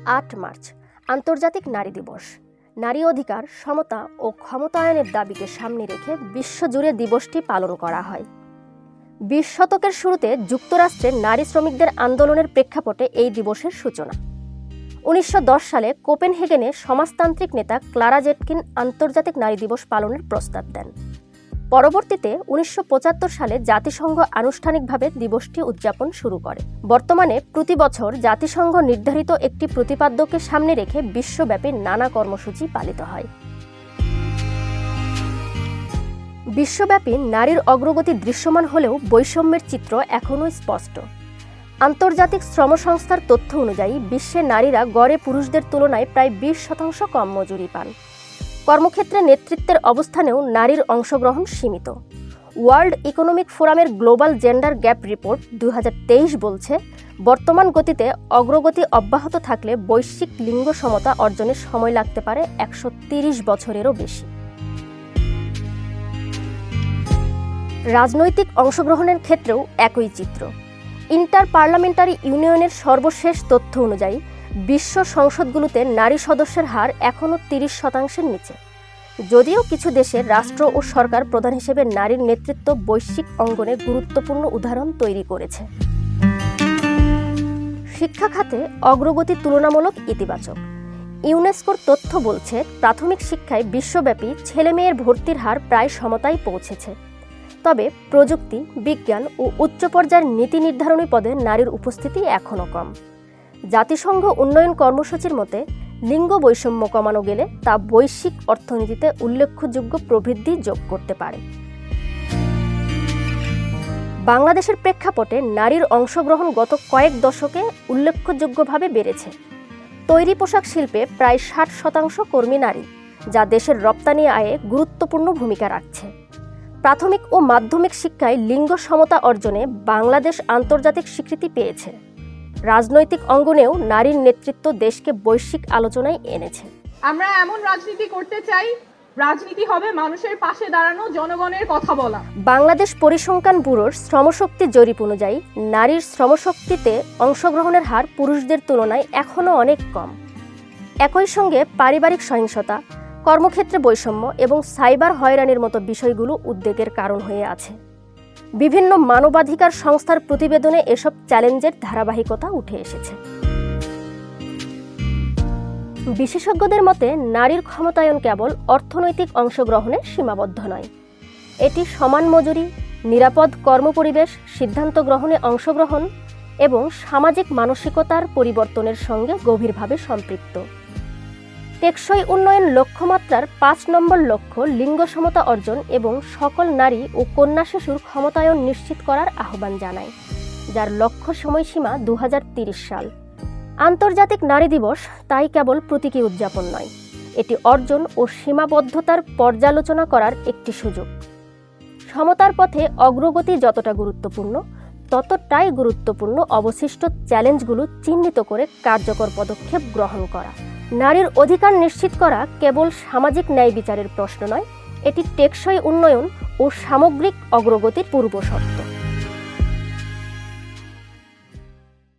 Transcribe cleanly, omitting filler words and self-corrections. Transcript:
৮ March আন্তর্জাতিক নারী দিবস। নারী অধিকার, সমতা ও ক্ষমতায়নের দাবিকে সামনে রেখে বিশ্বজুড়ে দিবসটি পালন করা হয়। ২০ শতকের শুরুতে যুক্তরাষ্ট্রের নারী শ্রমিকদের আন্দোলনের প্রেক্ষাপটে এই দিবসের সূচনা। ১৯১০ সালে কোপেনহেগেনে সমাজতান্ত্রিক নেতা ক্লারা জেটকিন আন্তর্জাতিক নারী দিবস পালনের প্রস্তাব দেন। পরবর্তীতে ১৯৭৫ সালে জাতিসংঘ আনুষ্ঠানিকভাবে দিবসটি উদযাপন শুরু করে। বর্তমানে প্রতি বছর জাতিসংঘ নির্ধারিত একটি প্রতিপাদ্যকে সামনে রেখে বিশ্বব্যাপী নানা কর্মসূচি পালিত হয়। বিশ্বব্যাপী নারীর অগ্রগতি দৃশ্যমান হলেও বৈষম্যের চিত্র এখনও স্পষ্ট। আন্তর্জাতিক শ্রম সংস্থার তথ্য অনুযায়ী বিশ্বে নারীরা গড়ে পুরুষদের তুলনায় প্রায় ২০% কম মজুরি পান। কর্মক্ষেত্রে নেতৃত্বের অবস্থানেও নারীর অংশগ্রহণ সীমিত। ওয়ার্ল্ড ইকোনমিক ফোরামের গ্লোবাল জেন্ডার গ্যাপ রিপোর্ট ২০২৩ বলছে, বর্তমান গতিতে অগ্রগতি অব্যাহত থাকলে বৈশ্বিক লিঙ্গ সমতা অর্জনে সময় লাগতে পারে ১৩০ বছরেরও বেশি। রাজনৈতিক অংশগ্রহণের ক্ষেত্রেও একই চিত্র। ইন্টার পার্লামেন্টারি ইউনিয়নের সর্বশেষ তথ্য অনুযায়ী বিশ্ব সংসদগুলোতে নারী সদস্যের হার এখনও ৩০%-এর নিচে। যদিও কিছু দেশের রাষ্ট্র ও সরকার প্রধান হিসেবে নারীর নেতৃত্ব বৈশ্বিক অঙ্গনে গুরুত্বপূর্ণ উদাহরণ তৈরি করেছে। শিক্ষা খাতে অগ্রগতি তুলনামূলক ইতিবাচক। ইউনেস্কোর তথ্য বলছে, প্রাথমিক শিক্ষায় বিশ্বব্যাপী ছেলেমেয়ের ভর্তির হার প্রায় সমতায় পৌঁছেছে। তবে প্রযুক্তি, বিজ্ঞান ও উচ্চ পর্যায়ের নীতি নির্ধারণী পদে নারীর উপস্থিতি এখনও কম। জাতিসংঘ উন্নয়ন কর্মসূচির মতে, লিঙ্গ বৈষম্য কমানো গেলে তা বৈশ্বিক অর্থনীতিতে উল্লেখযোগ্য প্রবৃদ্ধি যোগ করতে পারে। বাংলাদেশের প্রেক্ষাপটে নারীর অংশগ্রহণ গত কয়েক দশকে উল্লেখযোগ্যভাবে বেড়েছে। তৈরি পোশাক শিল্পে প্রায় ৬০% কর্মী নারী, যা দেশের রপ্তানি আয়ে গুরুত্বপূর্ণ ভূমিকা রাখছে। প্রাথমিক ও মাধ্যমিক শিক্ষায় লিঙ্গ সমতা অর্জনে বাংলাদেশ আন্তর্জাতিক স্বীকৃতি পেয়েছে। রাজনৈতিক অঙ্গনেও নারীর নেতৃত্ব দেশকে বৈশ্বিক আলোচনায় এনেছে। আমরা এমন রাজনীতি করতে চাই, রাজনীতি হবে মানুষের পাশে দাঁড়ানো, জনগণের কথা বলা। বাংলাদেশ পরিসংখ্যান ব্যুরোর শ্রমশক্তি জরিপ অনুযায়ী নারীর শ্রমশক্তিতে অংশগ্রহণের হার পুরুষদের তুলনায় এখনও অনেক কম। একই সঙ্গে পারিবারিক সহিংসতা, কর্মক্ষেত্রে বৈষম্য এবং সাইবার হয়রানির মতো বিষয়গুলো উদ্বেগের কারণ হয়ে আছে। বিভিন্ন মানবাধিকার সংস্থার প্রতিবেদনে এসব চ্যালেঞ্জের ধারাবাহিকতা উঠে এসেছে। বিশেষজ্ঞদের মতে, নারীর ক্ষমতায়ন কেবল অর্থনৈতিক অংশগ্রহণে সীমাবদ্ধ নয়। এটি সমান মজুরি, নিরাপদ কর্মপরিবেশ, সিদ্ধান্ত গ্রহণে অংশগ্রহণ এবং সামাজিক মানসিকতার পরিবর্তনের সঙ্গে গভীরভাবে সম্পৃক্ত। টেকসই উন্নয়ন লক্ষ্যমাত্রার ৫ নম্বর লক্ষ্য লিঙ্গ সমতা অর্জন এবং সকল নারী ও কন্যা শিশুর ক্ষমতায়ন নিশ্চিত করার আহ্বান জানায়, যার লক্ষ্য সময়সীমা ২০৩০ সাল। আন্তর্জাতিক নারী দিবস তাই কেবল প্রতীকী উদযাপন নয়, এটি অর্জন ও সীমাবদ্ধতার পর্যালোচনা করার একটি সুযোগ। সমতার পথে অগ্রগতি যতটা গুরুত্বপূর্ণ, ততটাই গুরুত্বপূর্ণ অবশিষ্ট চ্যালেঞ্জগুলো চিহ্নিত করে কার্যকর পদক্ষেপ গ্রহণ করা। নারীর অধিকার নিশ্চিত করা কেবল সামাজিক ন্যায় বিচারের প্রশ্ন নয়, এটি টেকসই উন্নয়ন ও সামগ্রিক অগ্রগতির পূর্বশর্ত।